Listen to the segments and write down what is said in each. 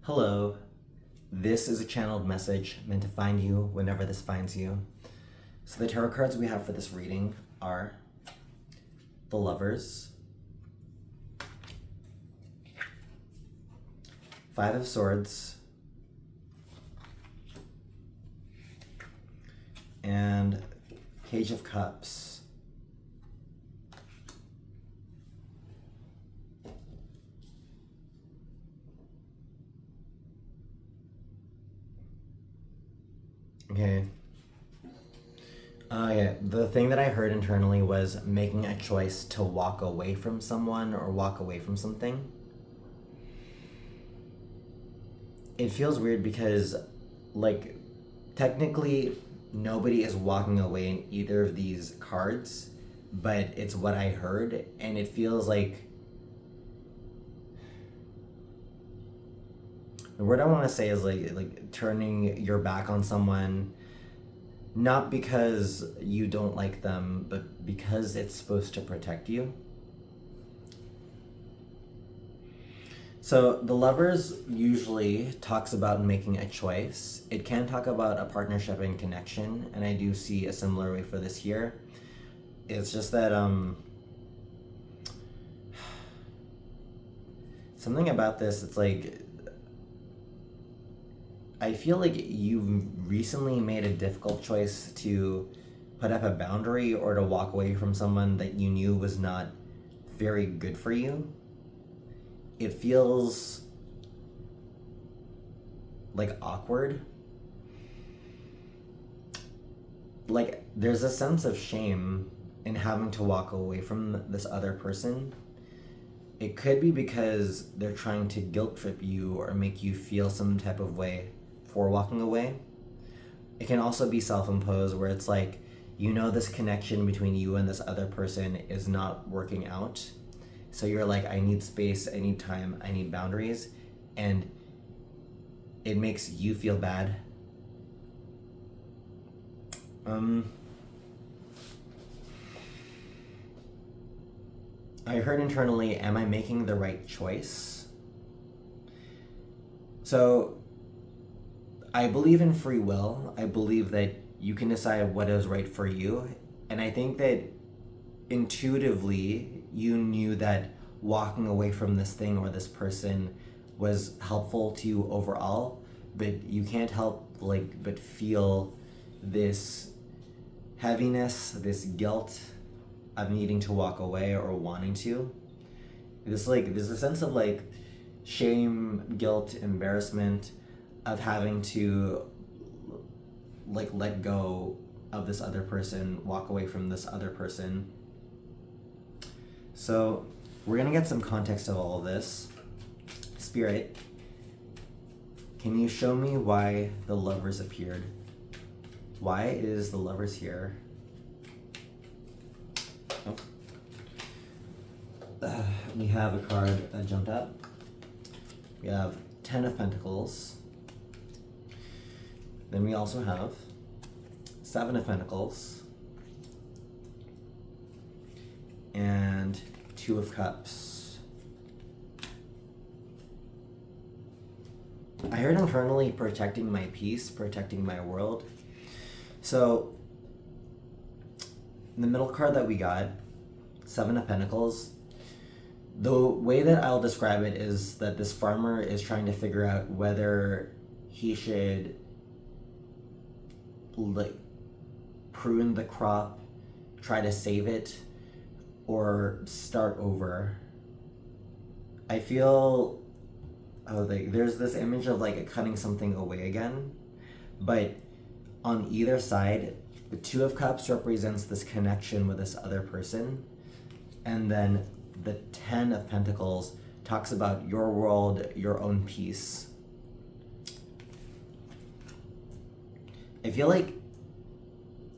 Hello, this is a channeled message meant to find you whenever this finds you. So the tarot cards we have for this reading are the Lovers, Five of Swords, and Page of Cups. Okay. Yeah, the thing that I heard internally was making a choice to walk away from someone or walk away from something. It feels weird because, like, technically nobody is walking away in either of these cards, but it's what I heard, and it feels like the word I want to say is like turning your back on someone, not because you don't like them, but because it's supposed to protect you. So the Lovers usually talks about making a choice. It can talk about a partnership and connection, and I do see a similar way for this here. It's just that something about this, it's like I feel like you recently made a difficult choice to put up a boundary or to walk away from someone that you knew was not very good for you. It feels like awkward. Like there's a sense of shame in having to walk away from this other person. It could be because they're trying to guilt trip you or make you feel some type of way for walking away. It can also be self-imposed, where it's like, you know, this connection between you and this other person is not working out. So you're like, I need space, I need time, I need boundaries. And it makes you feel bad. I heard internally, am I making the right choice? So I believe in free will. I believe that you can decide what is right for you. And I think that intuitively you knew that walking away from this thing or this person was helpful to you overall, but you can't help but feel this heaviness, this guilt of needing to walk away or wanting to. There's a sense of shame, guilt, embarrassment of having to let go of this other person, walk away from this other person. So we're gonna get some context of all of this. Spirit, can you show me why the Lovers appeared? Why is the Lovers here? We have a card that jumped up. We have 10 of Pentacles. Then we also have 7 of Pentacles and 2 of Cups. I heard internally protecting my peace, protecting my world. So the middle card that we got, 7 of Pentacles, the way that I'll describe it is that this farmer is trying to figure out whether he should prune the crop, try to save it, or start over. I feel there's this image of cutting something away again, but on either side, the 2 of Cups represents this connection with this other person, and then the 10 of Pentacles talks about your world, your own peace. I feel like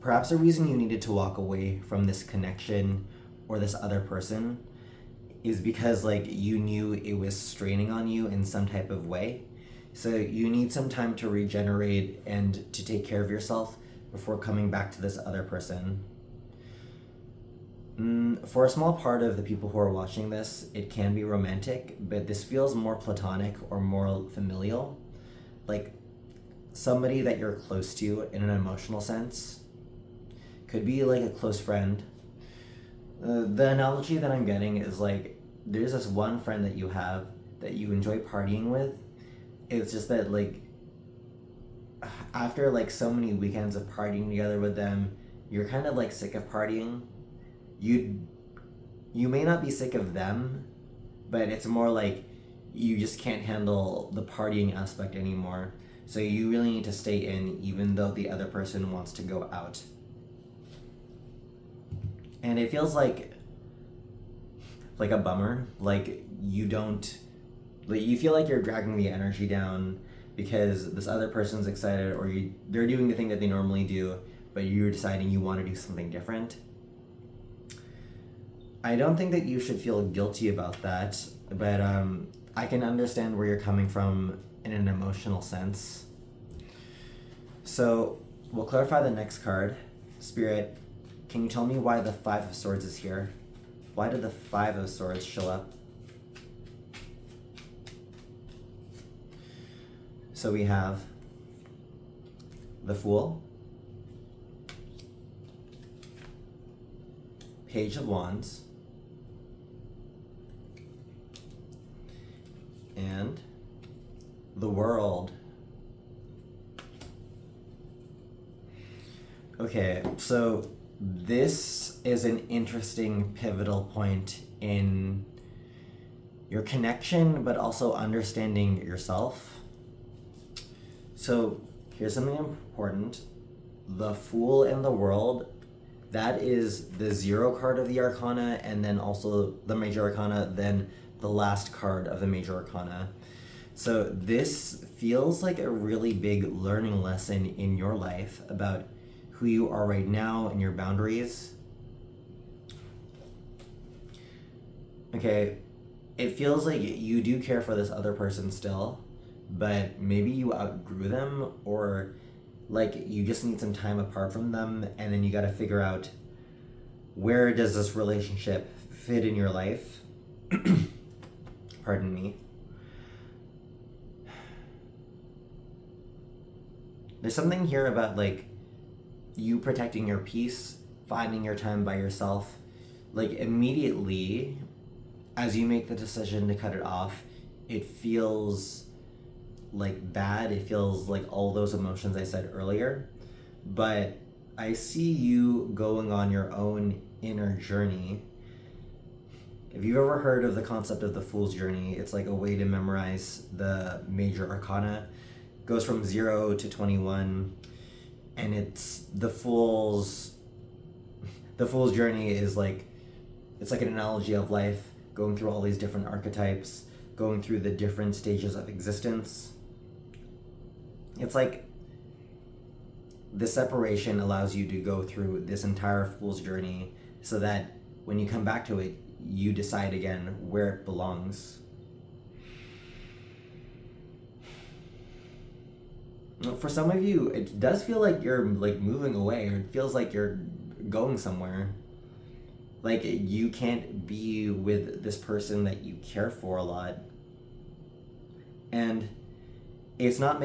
perhaps the reason you needed to walk away from this connection or this other person is because you knew it was straining on you in some type of way. So you need some time to regenerate and to take care of yourself before coming back to this other person. For a small part of the people who are watching this, it can be romantic, but this feels more platonic or more familial. Like somebody that you're close to in an emotional sense. Could be like a close friend. The analogy that I'm getting is like there's this one friend that you have that you enjoy partying with. It's just that like after like so many weekends of partying together with them, you're kind of like sick of partying. You may not be sick of them, but it's more like you just can't handle the partying aspect anymore. So you really need to stay in even though the other person wants to go out. And it feels like a bummer. Like you feel like you're dragging the energy down because this other person's excited or they're doing the thing that they normally do, but you're deciding you want to do something different. I don't think that you should feel guilty about that, but I can understand where you're coming from in an emotional sense. So we'll clarify the next card. Spirit, can you tell me why the Five of Swords is here? Why did the Five of Swords show up? So we have the Fool, Page of Wands, and the World. Okay, so this is an interesting pivotal point in your connection, but also understanding yourself. So here's something important. The Fool and the World, that is the 0 card of the Arcana, and then also the Major Arcana, then the last card of the Major Arcana. So this feels like a really big learning lesson in your life about who you are right now and your boundaries. Okay, it feels like you do care for this other person still, but maybe you outgrew them, or like you just need some time apart from them, and then you got to figure out where does this relationship fit in your life. Pardon me. There's something here about like you protecting your peace, finding your time by yourself. Like immediately as you make the decision to cut it off, it feels like bad. It feels like all those emotions I said earlier. But I see you going on your own inner journey. If you've ever heard of the concept of the Fool's Journey, it's like a way to memorize the Major Arcana. It goes from 0 to 21, and it's the Fool's journey is like, it's like an analogy of life, going through all these different archetypes, going through the different stages of existence. It's like the separation allows you to go through this entire Fool's journey so that when you come back to it, you decide again where it belongs. For some of you, it does feel like you're like moving away, or it feels like you're going somewhere. Like you can't be with this person that you care for a lot. And it's not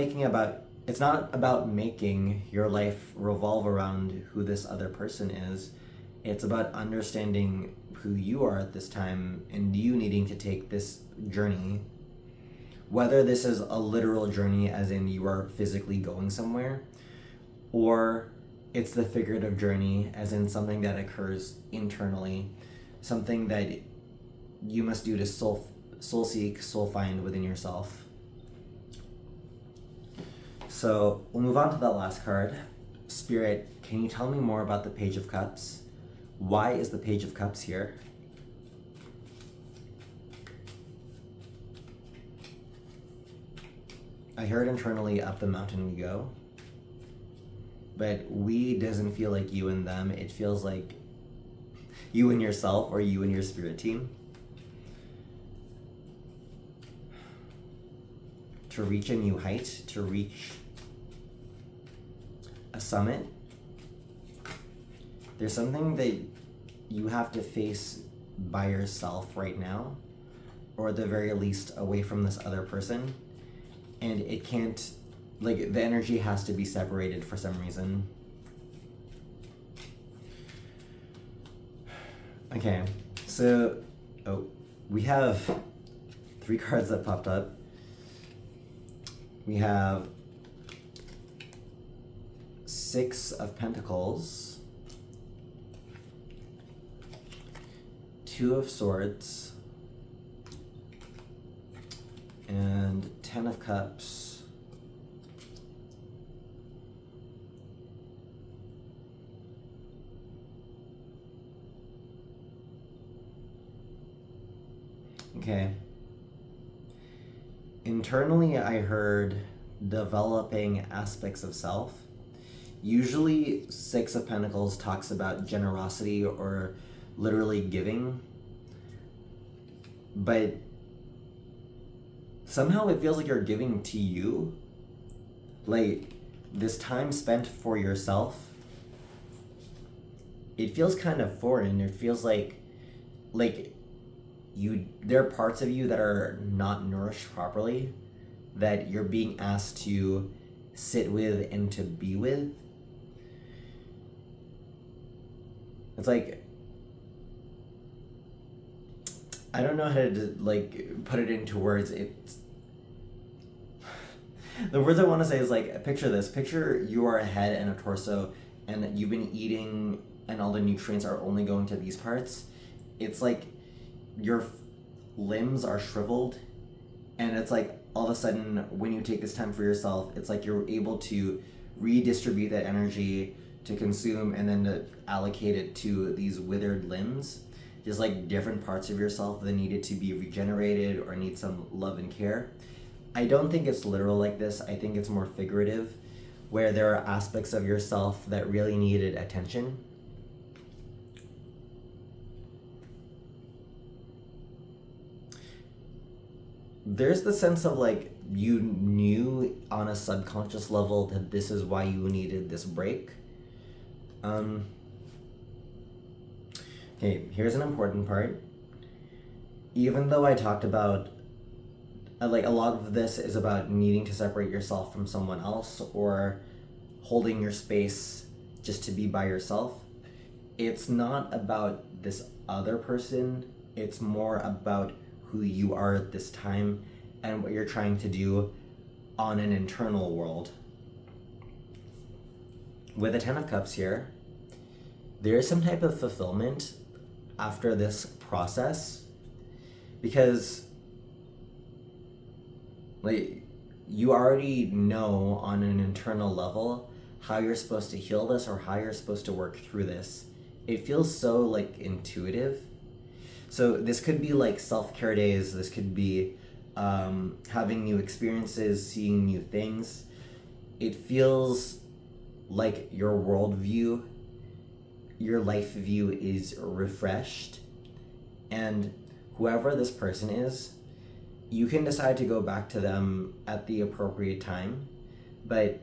about making your life revolve around who this other person is. It's about understanding who you are at this time and you needing to take this journey. Whether this is a literal journey, as in you are physically going somewhere, or it's the figurative journey, as in something that occurs internally, something that you must do to soul seek, soul find within yourself. So we'll move on to that last card. Spirit, can you tell me more about the Page of Cups? Why is the Page of Cups here? I heard internally, up the mountain we go. But we doesn't feel like you and them. It feels like you and yourself, or you and your spirit team. To reach a new height, to reach a summit. There's something that you have to face by yourself right now, or at the very least away from this other person, and it can't, like, the energy has to be separated for some reason. Okay, so we have 3 cards that popped up. We have 6 of Pentacles, 2 of Swords, and 10 of Cups. Okay. Internally, I heard developing aspects of self. Usually, 6 of Pentacles talks about generosity or literally giving. But somehow it feels like you're giving to you. Like, this time spent for yourself, it feels kind of foreign. It feels like there are parts of you that are not nourished properly, that you're being asked to sit with and to be with. It's like, I don't know how to like put it into words. It's the words I want to say is like, picture this. Picture you are a head and a torso, and you've been eating, and all the nutrients are only going to these parts. It's like your limbs are shriveled, and it's like all of a sudden when you take this time for yourself, it's like you're able to redistribute that energy to consume and then to allocate it to these withered limbs, just like different parts of yourself that needed to be regenerated or need some love and care. I don't think it's literal like this. I think it's more figurative, where there are aspects of yourself that really needed attention. There's the sense of like you knew on a subconscious level that this is why you needed this break. Okay, here's an important part. Even though I talked about like a lot of this is about needing to separate yourself from someone else or holding your space just to be by yourself, it's not about this other person. It's more about who you are at this time and what you're trying to do on an internal world. With the 10 of Cups here, there is some type of fulfillment after this process, because like you already know on an internal level how you're supposed to heal this or how you're supposed to work through this. It feels so like intuitive. So this could be like self-care days. This could be having new experiences, seeing new things. It feels like your worldview, your life view is refreshed, and whoever this person is, you can decide to go back to them at the appropriate time, but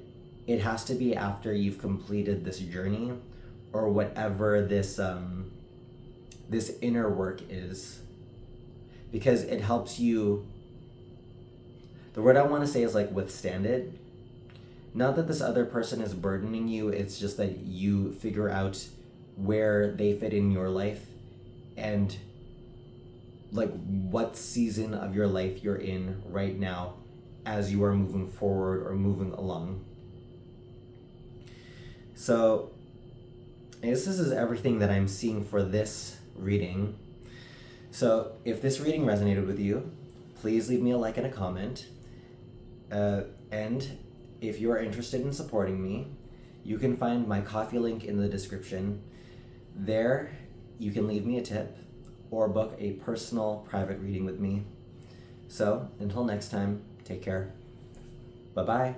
it has to be after you've completed this journey or whatever this this inner work is, because it helps you. The word I want to say is like withstand it. Not that this other person is burdening you, it's just that you figure out where they fit in your life and like what season of your life you're in right now as you are moving forward or moving along. So I guess this is everything that I'm seeing for this reading. So if this reading resonated with you, please leave me a like and a comment. And if you are interested in supporting me, you can find my Ko-fi link in the description. There, you can leave me a tip or book a personal private reading with me. So, until next time, take care. Bye-bye.